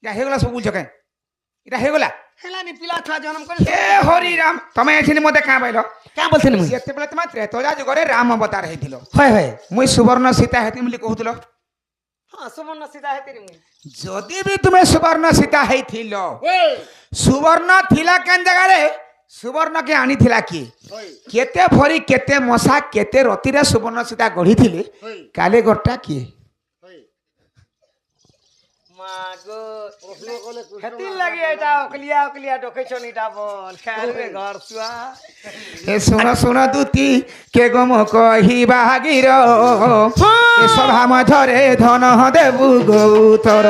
যা হয়ে গেল সব বুঝছো কেন এটা হয়ে গলা হেলানি পিলা ছুয়া জন্ম করে হে হরি রাম তুমি এখানে মতে কাঁ পাইল কাঁ বলছেন মুই যেতেবেলে তোমার ত্রেতয়া যুগরে রাম অবতার হয়েছিল হয় হয় মুই সুবর্ণ সীতা হেতি বলি কহুছিল হ্যাঁ সুবর্ণ সীতা হেতিরি মুই যদি বি তুমি সুবর্ণ সীতা হইছিল সুবর্ণ থিলা কেন জায়গারে সুবর্ণ কে আনিথিলা কি কেতে ভরি কেতে মশা কেতে রতিরে সুবর্ণ সীতা গঢ়িଥିଲେ কালে গড়টা কি মাগো হেতির লাগি এটা অকলিয়া অকলিয়া ডকেছন এটা বল খেলবে ঘর ছুয়া এ শুণ শুণ দুতি কে গম কহিবা গির এ সভা মধ্যরে ধন দেবু গৌতর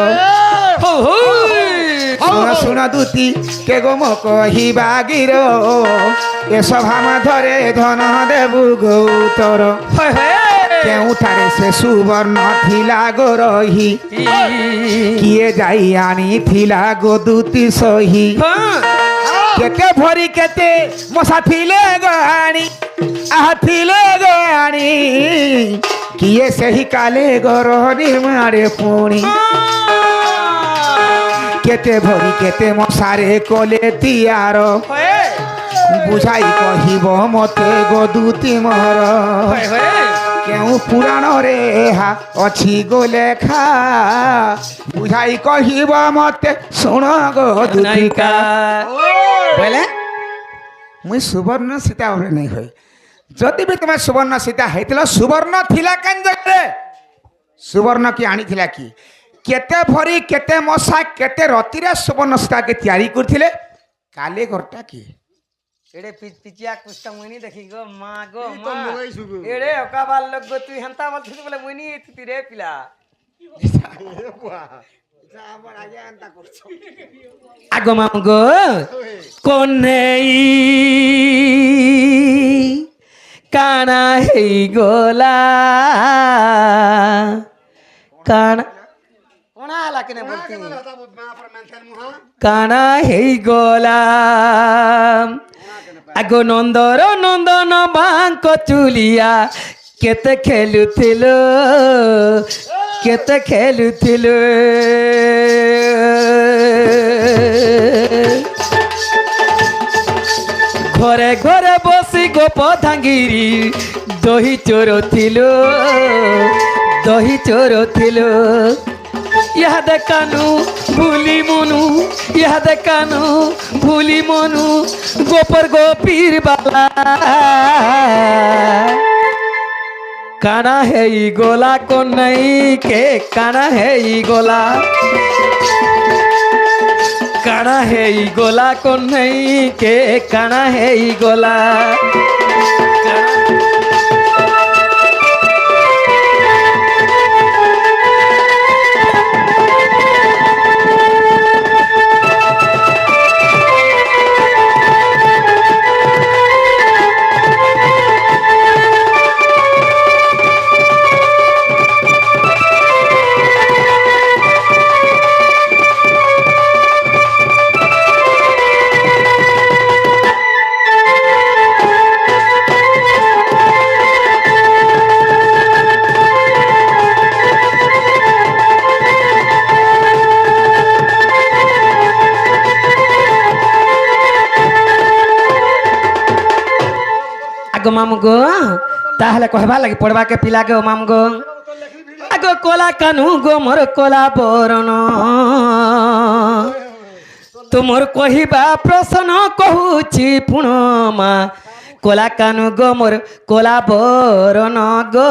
শুণ শুণ দুতি কে গম কহিবা গির এ সভা মধ্যরে ধন দেবু গৌতর হয় হয় কেউঠারে সে সুবর্ণ থিলা গো রহি কিয়ে যাই আনিথিলা গো দুতি সহি কেতে ভরি কেতে মশা থিলে গো আনি আহা থিলে গো আনি কিয়ে সেই কালে গরহরি মারে পুଣି কেতে ভরি কেতে মশারে কলে তিয়ার বুঝাই কহিব মতে গো দুতি মহর কেউ পুরাণ রে হা অছি গো লেখা বুঝাই কহিব মতে শুণ গো দুতিকা বলে মুই সুবর্ণ সীতা ওরে নাই হই যদি বি তোমার সুবর্ণ সীতা হইছিল সুবর্ণ থিলা কেন জায়গারে সুবর্ণ কি আনিথিলা কি কেতে ভরি কেতে মশা কেতে রতিরে সুবর্ণ সীতাকে তৈরি করছিলে কালে ঘরটা কি এড়ে পিচিয়া কুস্তা মুইনি দেখি গো মা গো মা এড়ে ওকাবার লোক গো তুই হেনতা বলছিস বলে মুইনি তুই রে পিলা আগো মাম গো কোন নেই কানা হেই গোলা কানা কোনা আলা কেনে বলতি কানা হেই গোলা আগো নন্দর নন্দন বাঙ্ক চুলিয়া কেতে খেলুছিল কেতে খেলুছিল ঘরে ঘরে বসি গোপ ধাঙ্গিরি দহি চোর ছিল দহি চোর ছিল ইহাদে কানু ভুলি মনু ইহাদে কানু ভুলি মনু গোপর গোপীর বালা কানা হেই গোলা কোন নাই কে কানা হেই গোলা কানা হেই গোলা কোন নাই কে কানা হেই গোলা আগো মামু গো তাহলে কহবা লাগি পড়বা কে পিলা গো মামু গো আগো কোলা কানু গো মোর কোলা বরণ তুমর কহিবা প্রশ্ন কহুছি পুণমা কোলা কানু গো মোর কোলা বরণ গো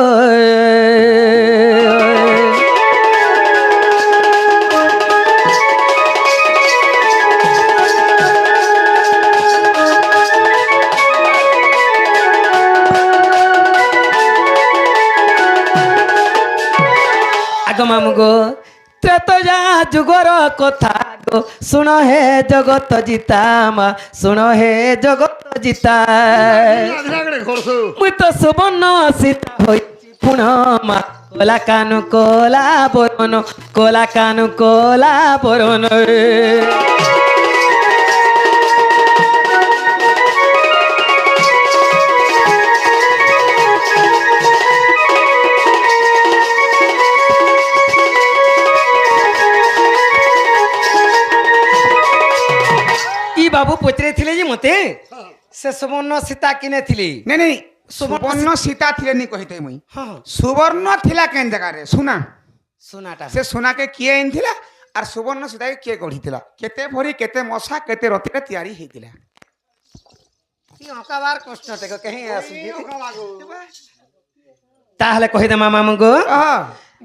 মামু গো ত্রেতয়া যুগর কথা গো শুণ হে জগত জিতা মা শুণ হে জগত জিতা মুই তো সুবর্ণ সীতা হইছি পুণ মা কোলা কানু কোলা বরণ কোলা কানু কোলা বরণ বাবু পচরেছিলে যে মতে সে সুবর্ণ সীতা কিনেছিলি ନାଇଁ ନାଇଁ ସୁବର୍ଣ୍ଣ ସୁବର୍ଣ୍ଣ ସୀତା ଥିଲେ ନି କହିତେ ମୁଇଁ ହଁ ସୁବର୍ଣ୍ଣ ଥିଲା କେନ୍ ଜାଗାରେ ସୁନା ସୁନାଟା ସେ ସୁନାକେ କିଏ ଆଣିଥିଲା আর সুবর্ণ সীতাকে কিଏ গঢ়িଥିଲା কেতে ভরি কেতে মশা কেতে রতিরে ତିଆରି ହେଇଥିଲା অকাবার কষ্ট থেকে কहीं আসুছি তাহলে কহিদেমা মামুগো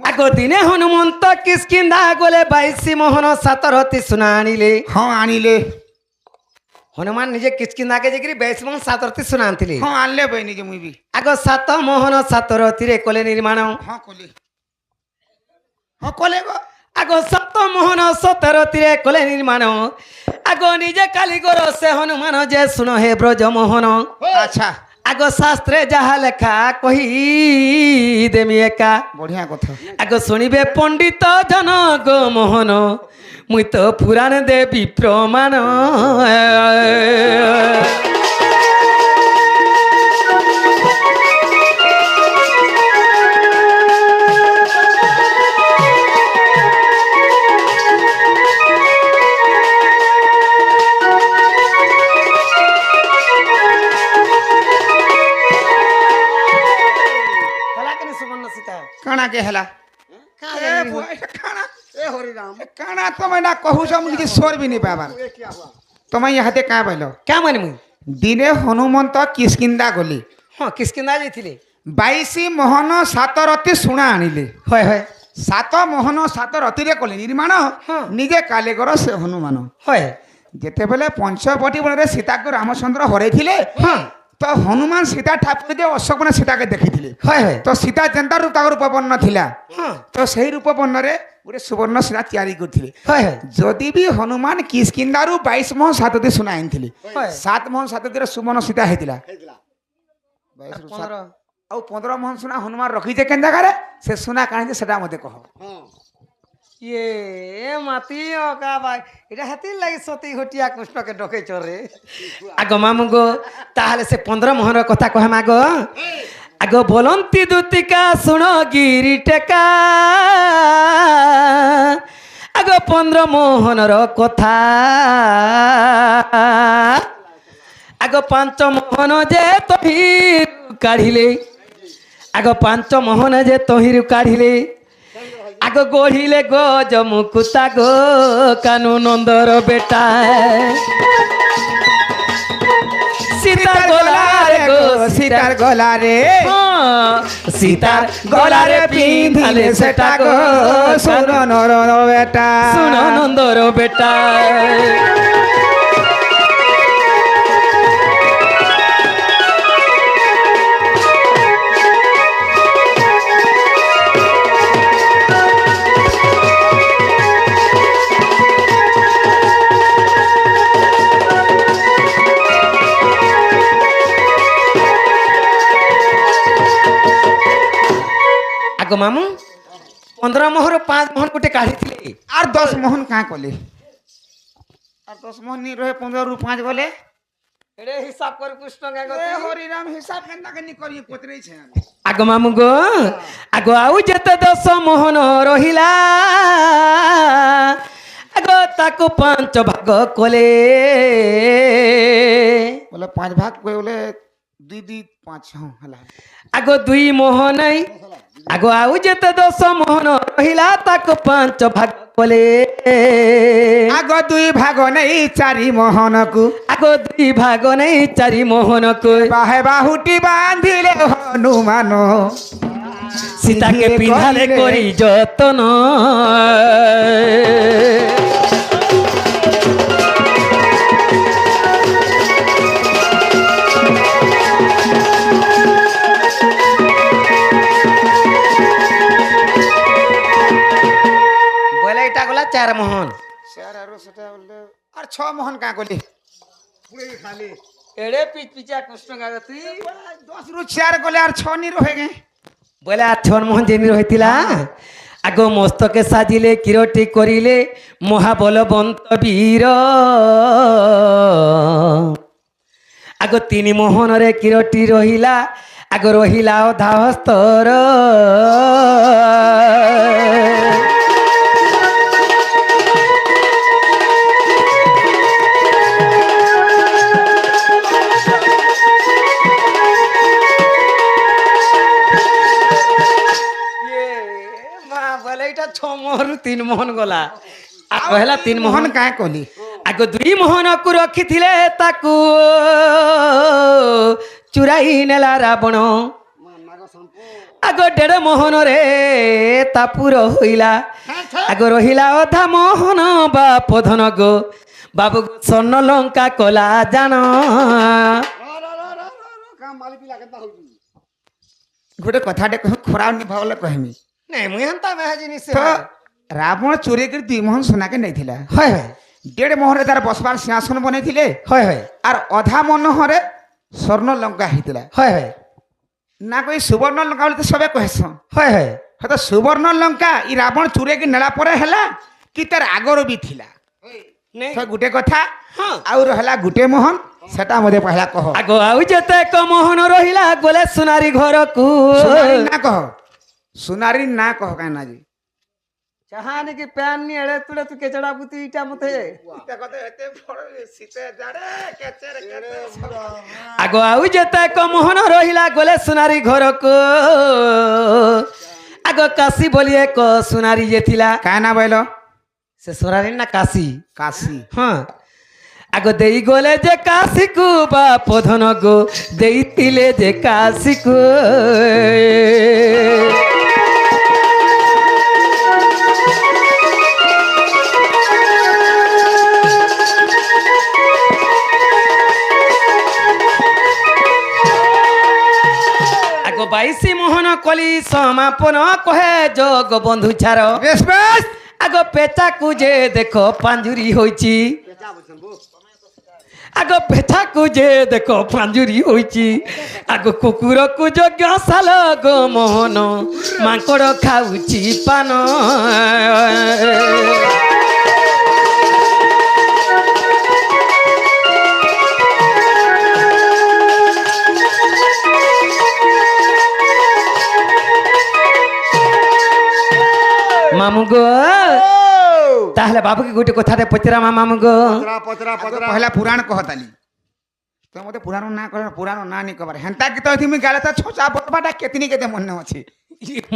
আগ দিনে হনুমন্ত কিসকিন্দা গলে 22 মোহন সাতরতি সুনা আনিলে ହଁ আনিলে হনুমান নিজে কিসকিন্দাকে যাইকি 22 মোহন সাতরতি সুনা আনଥିଲେ ହଁ আনলে বইনি যে মুই বি আগ 7 মোহন সাতরতিরে কলে নির্মাণ ହଁ কলি ହଁ কলে গো আগ 7 মোহন সাতরতিরে কলে নির্মাণ আগ নিজে কালিগর সে হনুমান যে শুন হে ব্রজ মোহন আচ্ছা আগ শাস্ত্রে যাহা লেখা কহি দেমি একা বঢ়িয়া কথা আগ শুনিবে পণ্ডিত জন গো মোহন মুই তো পুরাণ দেবী প্রমাণ কাଣା কে হেলা এ বুয়া এটা কাଣା এ হরিরাম কাଣା তুমি না কহুছ আমি কিছু সোর বি নি পাবার তুমি ইহাতে কা বইল কে মানে মুই দিনে হনুমন্ত কিসকিন্দা গলি হ্যাঁ কিসকিন্দা যাইছিলে 22 মোহন সাতরতি সুনা আনিলে হয় হয় 7 মোহন সাতরতিরে কলে নির্মাণ হ্যাঁ। নিজে কালেগর সে হনুমান হয় যেতেবেলে পঞ্চবটি বନରେ সীতাকে রামচন্দ্র হরাইଥିଲେ হ্যাঁ তো হনুমান সীতা ঠাকুর দিয়ে অশোক মানে সীতাকে দেখিଥିଲେ হয় হয় তো সীতা যেন্তা রূপ তার রূপবর্ণ ଥିଲା হ্যাঁ তো সেই রূপবর্ণরে গোটে সুবর্ণ সীতা ତିଆରି କରିଥିଲେ হয় হয় যদি বি হনুমান কিসকিন্দারু 22 মোহন সাততি সুনা আনিଥିଲେ হয় 7 মোহন সাততিরে সুবর্ণ সীতা ହେଇଥିଲା 22 ରୁ 7 15 ଆଉ 15 মোহন ସୁନା হনুমান ରଖିছে କେନ୍ ଜାଗାରେ ସେ ସୁନା କାଣିছে ସେଟା মতে কহ ইয়ে মাতি অকা ভাই এটা হাতির লাগি সতী ঘটিয়া কৃষ্ণকে ডকে চরে আগ মামুগো তাহলে সে 15 মোহনের কথা কহে মাগ আগ বলন্তি দুতিকা শুণ গিরি টেকা আগ 15 মোহনের কথা আগ 5 মোহন যে তহির কাঢ়িলে আগ 5 মোহন যে তহির কাঢ়িলে আগ গড়িলে গো জমুকুতা গো কানু নন্দর বেটা সীতার গলারে গো সীতার গলারে সীতার গলারে পিন্ধালে সেটা গো শুন নর বেটা শুন নন্দর বেটা আগ মামু 15 মোহর 5 মোহন গোটে কাঢ়িଥିଲେ আর 10 মোহন কাঁ কলে আর 10 মোহন নি রহে 15 রু 5 গলে এড়ে হিসাব করে কৃষ্ণ কে এ হরিরাম হিসাব কেনতা কেনি করি পতরেই ছে আগ মামু গো আগ আউ যেতে 10 মোহন রহিলা আগ তাকু 5 ভাগ কলে বলে 5 ভাগ কই বলে 2 2 5 হ্যাঁ হলা আগ 2 মোহন আগ আউ যেতে 10 মোহন রহিলা তাকু 5 ভাগ কলে আগ 2 ভাগ নেই 4 মোহন কু আগ 2 ভাগ নেই 4 মোহন কো বাহে বাহুটি বাঁধিলে হনুমান সীতাকে পিন্ধালে করি যতন বলে এটা গলা 4 মোহন স্যার আর সেটা বলে আর 6 মোহন কাঁ কলি পুরে খালি এড়ে পিচ পিচা কৃষ্ণ গাগতি 10 রু 4 গলে আর 6 নি রহে গে বলে আর 6 মোহন যেমি রহিতিলা আগ মস্তকে সাজিলে কিরটি করিলে মহাবলবন্ত বীর আগ 3 মোহনরে কিরটি রহিলা আগ রহিলা অধা হস্তর ତିନ ମୋହନ ଗଲା ଆଗ ହେଲା ତିନ ମୋହନ ମୋହନ କାଁ କଲି ଆଗ ଦୁଇ ମୋହନକୁ ରଖିଥିଲେ ତାକୁ ଚୁରାଇ ନେଲା ରାବଣ ଆଗ ଦେଢ଼ ମୋହନରେ ତାପୁର ହଇଲା ଆଗ ରହିଲା ଅଧା ମୋହନ ବାପ ଧନ ଗো ବାବୁ ସ୍ୱର୍ଣ୍ଣ ଲଙ୍କା କଲା ଜାଣ ଗୋଟେ କଥାଟେ କହ ଖରାପ ନି ଭାବଲେ କହମି ନାଇଁ ମୁଇଁ ହେନ୍ତା ମେହା ଜିନିଷ ତ ରାବଣ ଚୋରି କରି 2 ମୋହନ ସୁନାକେ ନେଇଥିଲା হয় হয় 1.5 ମୋହନରେ ତାର ବସବାର ସିଂହାସନ ବନେଇଥିଲେ হয় হয় আর অধা মনোহরে স্বর্ণ লঙ্কা হইতিলা হয় হয় না কই সুবর্ণ লঙ্কা বলে তো সবে কহেছন হয় হয় হয়তো সুবর্ণ লঙ্কা ই রাবণ চুরেকি নেলা পরে হেলা কি তার আগর বি থিলা নেই তো গুটে কথা হ্যাঁ। আর রহলা গুটে মোহন সেটা মধ্যে পহলা কহ আগ আউ যেতে কমোহন রহিলা গলে সোনারি ঘরকু সুনারি না কহ সুনারি না কহ কাই না জি চাহা নাকি প্যান নি এড়ে তুলে তু কেচড়া বুতি ইটা মতে আগ আউ যেতে কমোহন রহিলা গলে সোনারি ঘরকু আগ কাশি বলি এক সোনারি যে থিলা কায় না বইল সে সোনারি না কাশি কাশি হ্যাঁ আগ দেই গলে যে কাশিকু বাপ ধন গো দেইতিলে যে কাশিকু আগ 22 মোহন কলি সমাপন কহে যোগ বন্ধু ছাড় বেশ বেশ আগ পেচাকু যে দেখো পাঞ্জুরি হইছি আগ পেচাকু যে দেখো পাঞ্জুরি হইছি আগ কুকুরকু যজ্ঞ সাল গো মোহন মাଙ୍କড় খাউছি পান মামু গো তাহলে বাবুকে গোটে কথাতে পচরামা মামু গো পহলা পুরাণ কহতালি তো মতে পুরাণ না কহ পুরাণ না নি কবার হেন্তা কি তো তুমি গালে তা ছোচা বটবাটা কেতনি কেতে মনে আছে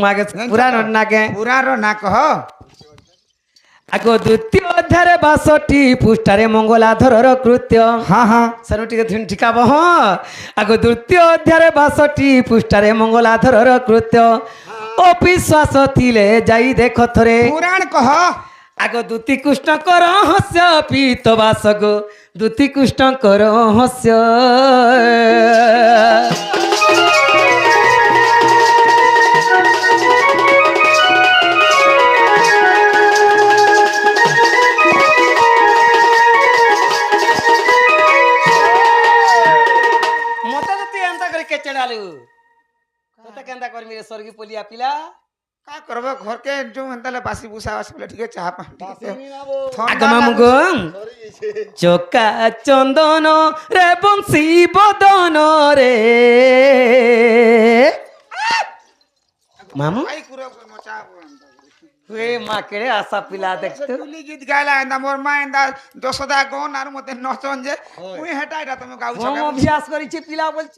মাগে পুরাণ নাগে পুরাণ না কহ আগ দ্বিতীয় অধ্যায়ে 62 পৃষ্ঠারে মঙ্গলাধরর কৃত্য হ্যাঁ হ্যাঁ সানু টিকে ঠিকাব হ্যাঁ আগ দ্বিতীয় অধ্যায়ে 62 পৃষ্ঠারে মঙ্গলাধরর কৃত্য অবিশ্বাস থিলে যাই দেখ থরে পুরাণ কহ আগ দ্যুতি কৃষ্ণকর হস্য পীতবাস গো দ্যুতি কৃষ্ণকর হস্য মতে তো তুই এন্তা করে কেচড়ালু তোতে কেন্তা করবি রে স্বর্গী পলিয়া পিলা का करबो घर के जो हंतले बासी बुसा आस बोले ठीक है चाह पानी আগ মামু গো চোকা চন্দন রে বংশী বদন রে মামু आई कुरो को मचा হুয়ে মা কেড়ে আশা পিলা দেখতো तुली गीत गायला एंदा मोर मा एंदा दसदा गोन आर मते नचन जे मुई हेटा एटा तुम गाउ हम छका অভ্যাস করেছি পিলা বলছি